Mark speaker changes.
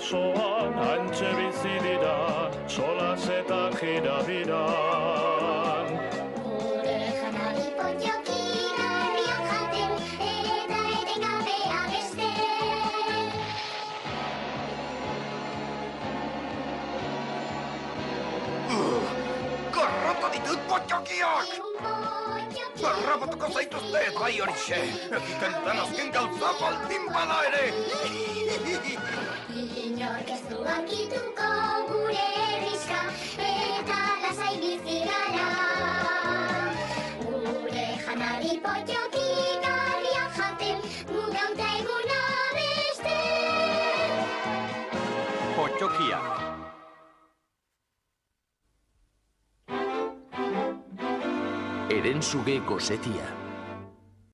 Speaker 1: basoan antxe bizi dira, solas eta jirabiran.
Speaker 2: Gure janari potxoki garriak jaten, eta etengabe abesten.
Speaker 3: Garrota ditut potxokiak! Garrapatuko zaituzte, bai horixe! Egiten azken gauza baldin bada ere!
Speaker 2: Inork ez du aurkituko gure herrixka, eta lasai bizi gara. Gure janari potxoki garriak jaten, gu gauta eguna abesten.
Speaker 4: Potxokiak.
Speaker 5: Herensuge gosetia.